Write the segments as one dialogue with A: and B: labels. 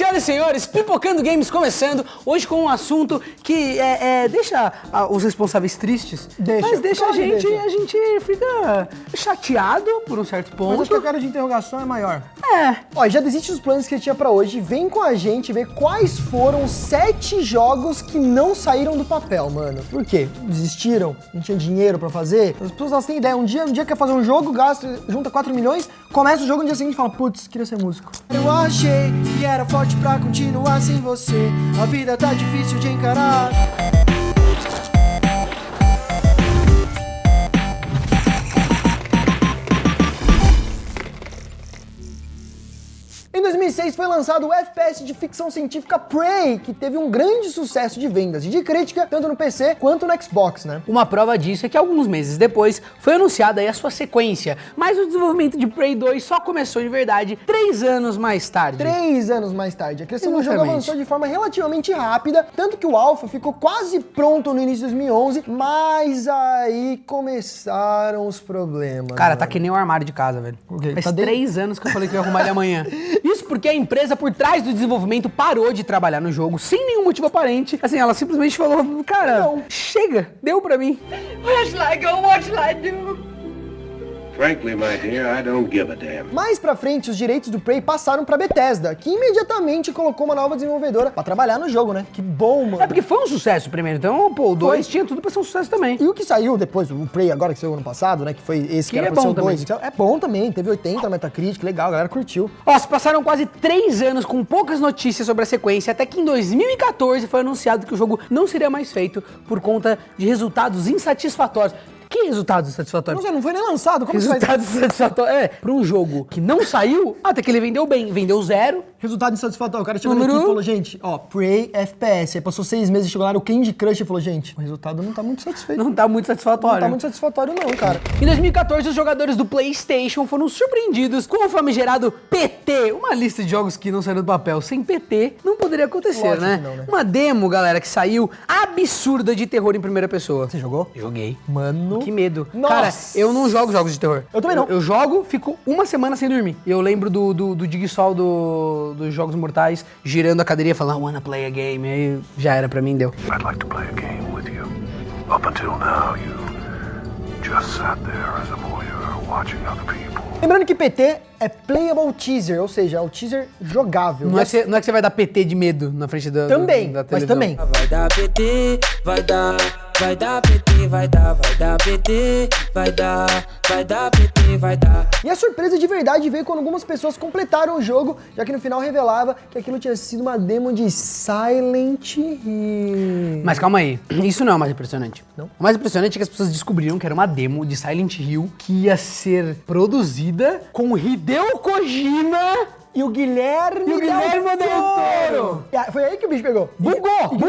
A: Senhoras e senhores, Pipocando Games começando, hoje com um assunto que deixa os responsáveis tristes, mas deixa a gente fica chateado por um certo ponto.
B: Mas acho que a cara de interrogação é maior.
A: Ó,
B: Já desiste dos planos que tinha pra hoje, vem com a gente ver quais foram os 7 jogos que não saíram do papel, mano. Por quê? Desistiram? Não tinha dinheiro pra fazer? As pessoas elas têm ideia, um dia quer fazer um jogo, gasta, junta 4 milhões, começa o jogo no dia seguinte e fala, putz, queria ser músico.
C: Eu achei que era forte pra continuar sem você. A vida tá difícil de encarar.
B: Em 2006 foi lançado o FPS de ficção científica Prey, que teve um grande sucesso de vendas e de crítica, tanto no PC quanto no Xbox, né?
A: uma prova disso é que alguns meses depois foi anunciada aí a sua sequência, mas o desenvolvimento de Prey 2 só começou de verdade 3 anos mais tarde.
B: 3 anos mais tarde. A criação do jogo
A: Exatamente.
B: avançou de forma relativamente rápida, tanto que o Alpha ficou quase pronto no início de 2011, mas aí começaram os problemas.
A: Cara,
B: mano.
A: tá que nem o armário de casa, velho.
B: quê?
A: Faz
B: Tá dentro?
A: 3 anos que eu falei que eu ia arrumar ele amanhã. Isso porque a empresa por trás do desenvolvimento parou de trabalhar no jogo sem nenhum motivo aparente. Assim, ela simplesmente falou, cara,
B: Não.
A: chega, deu pra mim.
D: Where shall I go? What shall I do?
E: Frankly, my dear, I don't give a damn.
B: Mais pra frente, os direitos do Prey passaram pra Bethesda, que imediatamente colocou uma nova desenvolvedora pra trabalhar no jogo, né? Que bom, mano.
A: É porque foi um sucesso primeiro, então, pô, o 2 tinha tudo pra ser um sucesso também.
B: E o que saiu depois, o Prey agora que saiu ano passado, né? Que foi esse que
A: Que
B: era
A: é
B: pra ser
A: bom
B: o 2. É bom também, teve 80 no Metacritic, legal, a galera curtiu.
A: Ó, se passaram quase 3 anos com poucas notícias sobre a sequência, até que em 2014 foi anunciado que o jogo não seria mais feito por conta de resultados insatisfatórios. Que resultados insatisfatórios?
B: Não sei, não foi nem lançado, como que faz?
A: Resultados insatisfatórios. Pra um jogo que não saiu, até que ele vendeu bem. Vendeu 0.
B: Resultado insatisfatório. O cara chegou na
A: Número
B: equipe e
A: um.
B: falou, gente, ó, Prey FPS. Aí passou 6 meses, chegou lá, o Candy Crush e falou, gente, o resultado não tá muito satisfeito.
A: Não tá muito satisfatório.
B: Não tá muito satisfatório não, cara.
A: Em 2014, os jogadores do PlayStation foram surpreendidos com o famigerado PT, uma lista de jogos que não saíram do papel. Sem PT, não poderia acontecer,
B: Lógico
A: né?
B: que não, né?
A: Uma demo, galera, que saiu absurda de terror em primeira pessoa.
B: Você jogou?
A: Joguei.
B: Mano.
A: Que medo.
B: Nossa.
A: Cara, eu não jogo jogos de terror.
B: Eu também não.
A: Eu jogo, fico uma semana sem dormir. E eu lembro do Digsol dos Jogos Mortais girando a cadeirinha falando, I wanna play a game. Aí já era pra mim, deu.
F: I'd like to play a game with you. Up until now, you just sat there as a voyeur watching other people.
B: Lembrando que PT é Playable Teaser, ou seja, é o teaser jogável.
A: Não é que você vai dar PT de medo na frente da
B: Também,
A: da
B: mas
A: televisão.
B: também.
C: Vai dar PT, vai dar PT, vai dar PT, vai dar PT, vai dar.
B: E a surpresa de verdade veio quando algumas pessoas completaram o jogo, já que no final revelava que aquilo tinha sido uma demo de Silent Hill.
A: Mas calma aí, isso não é o mais impressionante.
B: Não?
A: O mais impressionante é que as pessoas descobriram que era uma demo de Silent Hill que ia ser produzida com Hideo Kojima
B: E o Guilherme
A: Del Toro.
B: Foi aí que o bicho pegou.
A: Bugou,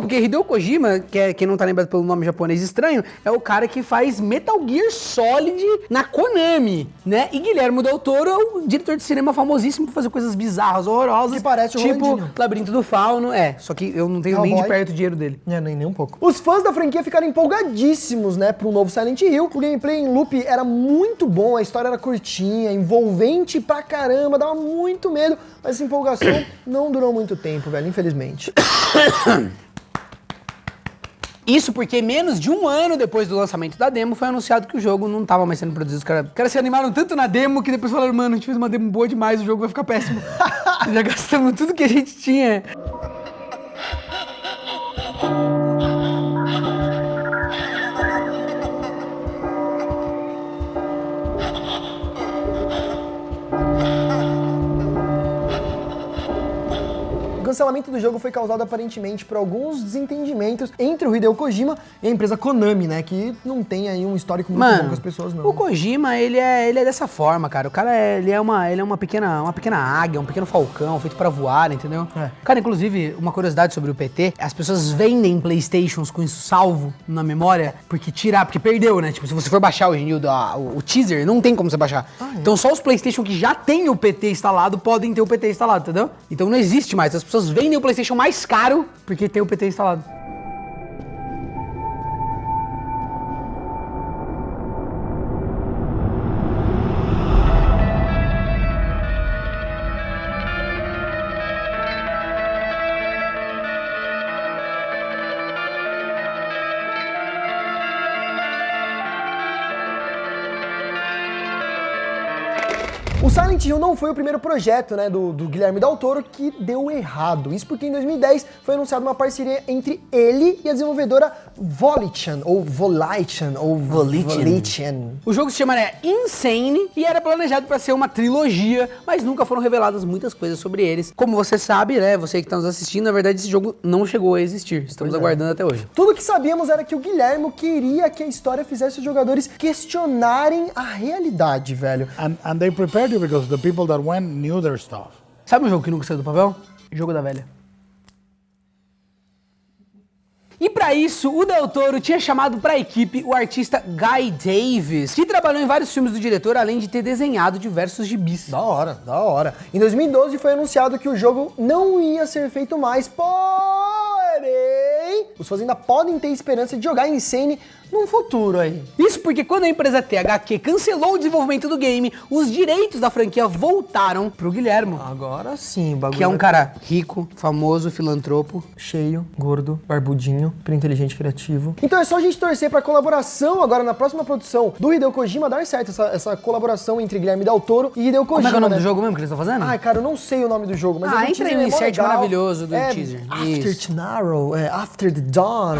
A: porque Hideo Kojima, que é quem não tá lembrado pelo nome japonês estranho, é o cara que faz Metal Gear Solid na Konami, né? E Guilherme Del Toro é um diretor de cinema famosíssimo por fazer coisas bizarras, horrorosas.
B: Que parece o
A: tipo
B: Rolandinho.
A: Labirinto do Fauno, só que eu não tenho nem de
B: Hellboy.
A: perto o dinheiro dele.
B: Nem um pouco. Os fãs da franquia ficaram empolgadíssimos, né, pro novo Silent Hill. O gameplay em loop era muito bom, a história era curtinha, envolvente pra caramba, dava muito medo, mas essa empolgação não durou muito tempo, velho, infelizmente.
A: Isso porque menos de um ano depois do lançamento da demo foi anunciado que o jogo não tava mais sendo produzido. Os caras se animaram tanto na demo que depois falaram, mano, a gente fez uma demo boa demais, o jogo vai ficar péssimo. Já gastamos tudo que a gente tinha.
B: O cancelamento do jogo foi causado aparentemente por alguns desentendimentos entre o Hideo Kojima e a empresa Konami, né? Que não tem aí um histórico muito bom com as pessoas, não.
A: O Kojima, ele é dessa forma, cara. O cara, ele é uma pequena águia, um pequeno falcão feito pra voar, entendeu?
B: É.
A: Cara, inclusive, uma curiosidade sobre o PT, as pessoas vendem Playstations com isso salvo na memória, porque perdeu, né? Tipo, se você for baixar hoje em dia o teaser, não tem como você baixar. Então só os Playstation que já tem o PT instalado podem ter o PT instalado, entendeu? Então não existe mais. As pessoas vendem o PlayStation mais caro porque tem o PT instalado.
B: Silent Hill não foi o primeiro projeto, né, do Guilherme Del Toro que deu errado. Isso porque em 2010 foi anunciada uma parceria entre ele e a desenvolvedora Volition.
A: O jogo se chama Insane e era planejado para ser uma trilogia, mas nunca foram reveladas muitas coisas sobre eles. Como você sabe, né, você que está nos assistindo, na verdade esse jogo não chegou a existir. Estamos aguardando até hoje.
B: Tudo que sabíamos era que o Guilherme queria que a história fizesse os jogadores questionarem a realidade, velho.
G: And they prepared you because the people that went knew their stuff.
A: Sabe um jogo que nunca saiu do papel? Jogo da Velha. E pra isso, o Del Toro tinha chamado pra equipe o artista Guy Davis, que trabalhou em vários filmes do diretor, além de ter desenhado diversos gibis.
B: Da hora, da hora. Em 2012 foi anunciado que o jogo não ia ser feito mais, porém, os fãs ainda podem ter esperança de jogar Insane num futuro aí.
A: Isso porque quando a empresa THQ cancelou o desenvolvimento do game, os direitos da franquia voltaram pro Guilherme.
B: Agora sim, o bagulho.
A: Que é um cara rico, famoso, filantropo.
B: Cheio, gordo, barbudinho, inteligente, criativo. Então é só a gente torcer pra colaboração agora na próxima produção do Hideo Kojima dar certo, essa colaboração entre Guilherme Del Toro e Hideo Kojima.
A: Como é que é o nome
B: né?
A: do jogo mesmo que eles estão fazendo?
B: Ai, cara, eu não sei o nome do jogo, mas
A: entra aí um insert maravilhoso do teaser.
B: After
A: Isso.
B: Tomorrow, After the Dawn.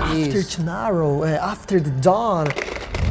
B: After Tomorrow, After the Dawn.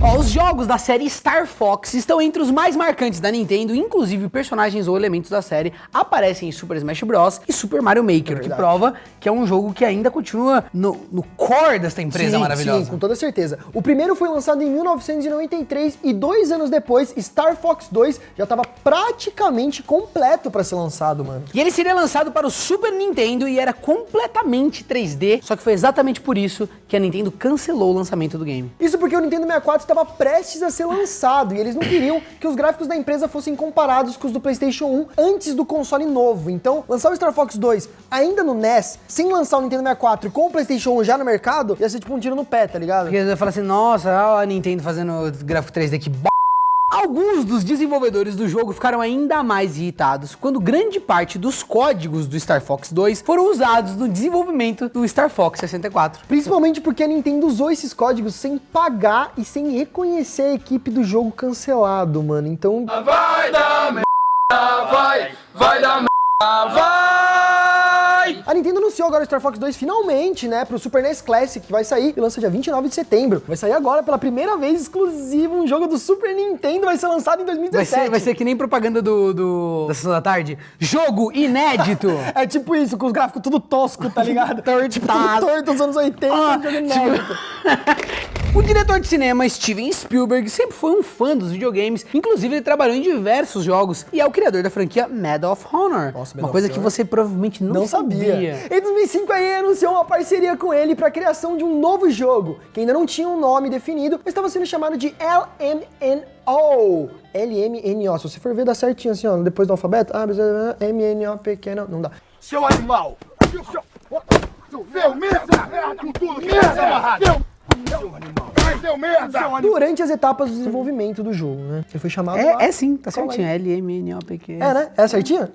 A: Ó, os jogos da série Star Fox estão entre os mais marcantes da Nintendo, inclusive personagens ou elementos da série aparecem em Super Smash Bros. E Super Mario Maker, que prova que é um jogo que ainda continua no core desta empresa maravilhosa.
B: Sim, com toda certeza. O primeiro foi lançado em 1993 e 2 anos depois, Star Fox 2 já estava praticamente completo para ser lançado, mano.
A: E ele seria lançado para o Super Nintendo e era completamente 3D, só que foi exatamente por isso que a Nintendo cancelou o lançamento do game.
B: Isso porque o Nintendo 64 estava prestes a ser lançado e eles não queriam que os gráficos da empresa fossem comparados com os do PlayStation 1 antes do console novo. Então, lançar o Star Fox 2 ainda no NES, sem lançar o Nintendo 64 com o PlayStation 1 já no mercado, ia ser tipo um tiro no pé, tá ligado?
A: Porque você fala assim, nossa, olha a Nintendo fazendo gráfico 3D, que b****. Alguns dos desenvolvedores do jogo ficaram ainda mais irritados quando grande parte dos códigos do Star Fox 2 foram usados no desenvolvimento do Star Fox 64.
B: Principalmente porque a Nintendo usou esses códigos sem pagar e sem reconhecer a equipe do jogo cancelado, mano. Então...
H: Vai dar merda, vai dar merda, vai!
B: A Nintendo anunciou agora o Star Fox 2 finalmente, né, pro Super NES Classic, que vai sair e lança dia 29 de setembro. Vai sair agora pela primeira vez exclusivo, um jogo do Super Nintendo, vai ser lançado em 2017.
A: Vai ser que nem propaganda da Sessão da Tarde. Jogo inédito!
B: É tipo isso, com os gráficos tudo tosco, tá ligado? Tipo, tudo torto dos anos 80, jogo inédito.
A: O diretor de cinema Steven Spielberg sempre foi um fã dos videogames, inclusive ele trabalhou em diversos jogos e é o criador da franquia Medal of Honor.
B: Nossa,
A: uma coisa que você provavelmente não sabia.
B: Em 2005 a EA anunciou uma parceria com ele para a criação de um novo jogo, que ainda não tinha um nome definido, mas estava sendo chamado de LMNO. LMNO, se você for ver dá certinho assim, ó, depois do alfabeto, MNO pequeno, não dá.
H: Seu animal! Seu merda! Com tudo que merda! Seu merda!
B: Durante as etapas do desenvolvimento do jogo, né? Ele foi chamado lá.
A: É sim, tá certinho. LMNOPQ.
B: É, né? É certinho?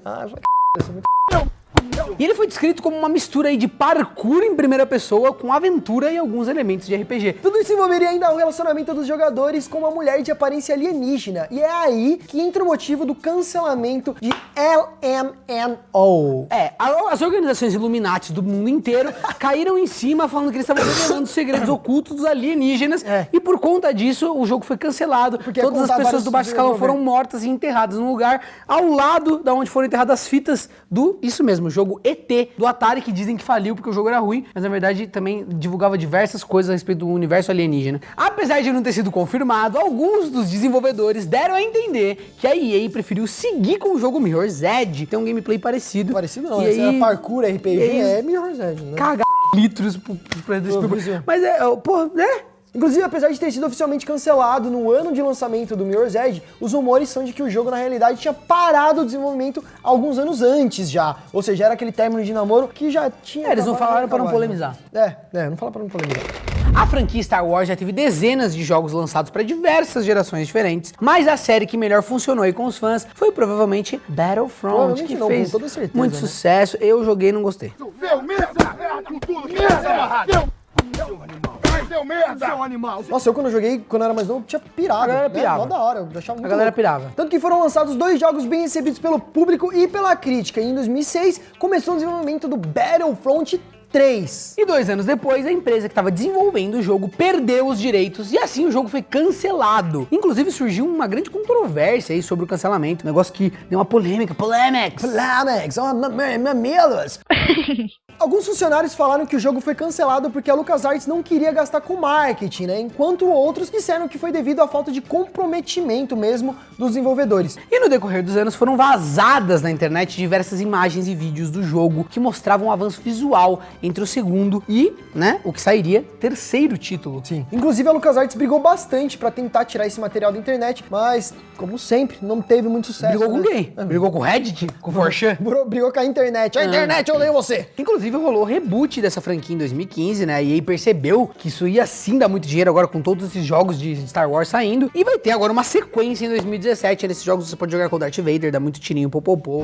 A: E ele foi descrito como uma mistura aí de parkour em primeira pessoa com aventura e alguns elementos de RPG.
B: Tudo isso envolveria ainda o relacionamento dos jogadores com uma mulher de aparência alienígena. E é aí que entra o motivo do cancelamento de LMNO.
A: As organizações Illuminati do mundo inteiro caíram em cima falando que eles estavam revelando segredos ocultos dos alienígenas. E por conta disso, o jogo foi cancelado. Porque todas as pessoas do baixo escalão foram mortas e enterradas num lugar ao lado da onde foram enterradas as fitas isso mesmo, o jogo ET do Atari, que dizem que faliu porque o jogo era ruim, mas na verdade também divulgava diversas coisas a respeito do universo alienígena. Apesar de não ter sido confirmado, alguns dos desenvolvedores deram a entender que a EA preferiu seguir com o jogo Mirror's Edge, tem um gameplay parecido.
B: Parecido não, esse era parkour, RPG, é Mirror's Edge, né?
A: Cagar litros pro Spielberg. Mas
B: Inclusive, apesar de ter sido oficialmente cancelado no ano de lançamento do Mirror's Edge, os rumores são de que o jogo, na realidade, tinha parado o desenvolvimento alguns anos antes já. Ou seja, era aquele término de namoro que já tinha...
A: eles não falaram pra não polemizar.
B: Não falaram pra não polemizar.
A: A franquia Star Wars já teve dezenas de jogos lançados para diversas gerações diferentes, mas a série que melhor funcionou aí com os fãs foi provavelmente Battlefront, que
B: não, com
A: fez
B: toda certeza,
A: muito
B: né?
A: sucesso. Eu joguei e não gostei.
H: Seu merda! Com tudo, merda! Seu animal! Seu merda! Seu animal!
B: Nossa, eu quando eu joguei, quando eu era mais novo, tinha pirado.
A: A galera
B: né?
A: pirava.
B: Mó da hora, eu achava muito
A: A galera
B: louco.
A: pirava.
B: Tanto que foram lançados 2 jogos bem recebidos pelo público e pela crítica. E em 2006, começou o desenvolvimento do Battlefront 3.
A: E 2 anos depois, a empresa que estava desenvolvendo o jogo perdeu os direitos e assim o jogo foi cancelado. Inclusive surgiu uma grande controvérsia aí sobre o cancelamento, um negócio que deu uma polêmica, polemics.
B: Mamilos! Alguns funcionários falaram que o jogo foi cancelado porque a LucasArts não queria gastar com marketing, né? Enquanto outros disseram que foi devido à falta de comprometimento mesmo dos desenvolvedores.
A: E no decorrer dos anos foram vazadas na internet diversas imagens e vídeos do jogo que mostravam um avanço visual entre o segundo e, né, o que sairia terceiro título.
B: Sim. Inclusive a LucasArts brigou bastante pra tentar tirar esse material da internet, mas, como sempre, não teve muito sucesso.
A: Brigou com
B: né?
A: quem? Brigou com o Reddit? Com o Forchan?
B: Brigou com a internet. A internet, eu odeio você!
A: Inclusive rolou o reboot dessa franquia em 2015, né? E aí percebeu que isso ia sim dar muito dinheiro agora com todos esses jogos de Star Wars saindo. E vai ter agora uma sequência em 2017. Nesses jogos você pode jogar com o Darth Vader, dá muito tirinho, popopô.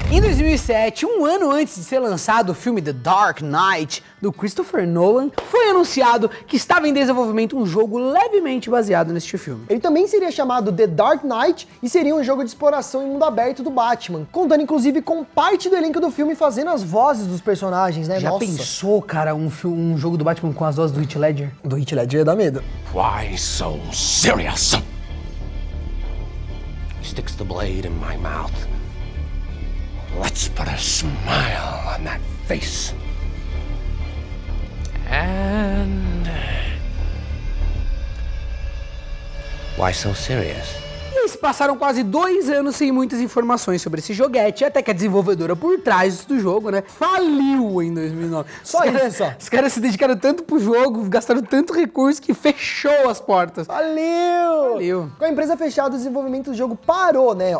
A: Em 2007, um ano antes de ser lançado o filme The Dark Knight, do Christopher Nolan, foi anunciado que estava em desenvolvimento um jogo levemente baseado neste filme.
B: Ele também seria chamado The Dark Knight e seria um jogo de exploração em mundo aberto do Batman, contando inclusive com parte do elenco do filme fazendo as vozes dos personagens, né?
A: Já
B: Nossa.
A: pensou, cara, um jogo do Batman com as vozes do Heath Ledger?
B: Do Heath Ledger dá medo.
E: Why so serious? He sticks the blade in my mouth. Let's put a smile on that face. And... why so serious?
A: E se passaram quase 2 anos sem muitas informações sobre esse joguete, até que a desenvolvedora por trás do jogo, né, faliu em 2009.
B: Só isso, só.
A: Os caras se dedicaram tanto pro jogo, gastaram tanto recurso que fechou as portas.
B: Valeu! Com a empresa fechada, o desenvolvimento do jogo parou, né?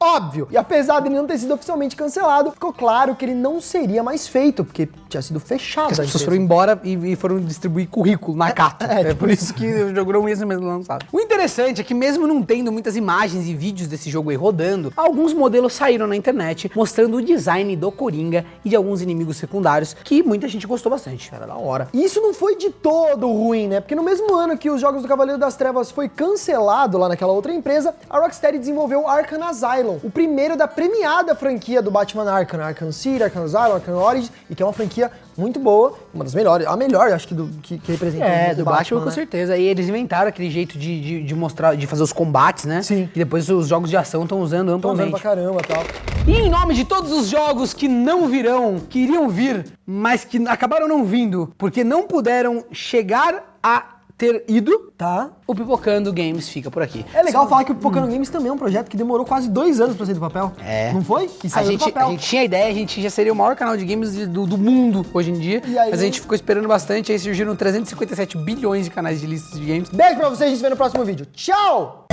B: Óbvio. E apesar dele não ter sido oficialmente cancelado, ficou claro que ele não seria mais feito, porque tinha sido fechado.
A: As
B: a
A: pessoas
B: empresa.
A: foram embora e foram distribuir currículo na Cato. É por isso que o jogo não ia ser mesmo lançado. O interessante é que mesmo não tendo muitas imagens e vídeos desse jogo aí rodando, alguns modelos saíram na internet mostrando o design do Coringa e de alguns inimigos secundários que muita gente gostou bastante.
B: Era da hora. E isso não foi de todo ruim, né? Porque no mesmo ano que os jogos do Cavaleiro das Trevas foi cancelado lá naquela outra empresa, a Rocksteady desenvolveu Arkham Asylum, o primeiro da premiada franquia do Batman Arkham, Arkham City, Arkham Asylum, Arkham Origins, e que é uma franquia muito boa, uma das melhores, a melhor, acho que representa
A: do Batman, com
B: né?
A: certeza. E eles inventaram aquele jeito de mostrar, de fazer os combates, né?
B: Sim.
A: E depois os jogos de ação estão usando
B: Estão usando
A: amplamente.
B: pra caramba e tal.
A: E em nome de todos os jogos que não virão, que iriam vir, mas que acabaram não vindo, porque não puderam chegar a ter ido,
B: Tá.
A: o Pipocando Games fica por aqui.
B: É legal falar que o Pipocando Games também é um projeto que demorou quase 2 anos pra sair do papel.
A: É.
B: Não foi? Que
A: A
B: saiu do
A: gente
B: papel.
A: tinha a ideia, a gente já seria o maior canal de games do mundo hoje em dia,
B: E aí-
A: mas a gente ficou esperando bastante, aí surgiram 357 bilhões de canais de listas de games.
B: Beijo pra vocês, a gente se vê no próximo vídeo. Tchau!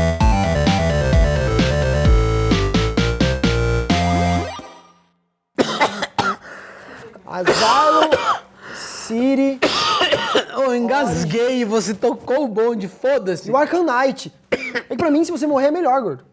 B: Asylum City
A: Eu engasguei e você tocou o bonde, foda-se.
B: e o Arkham Knight. É que pra mim, se você morrer, é melhor, gordo.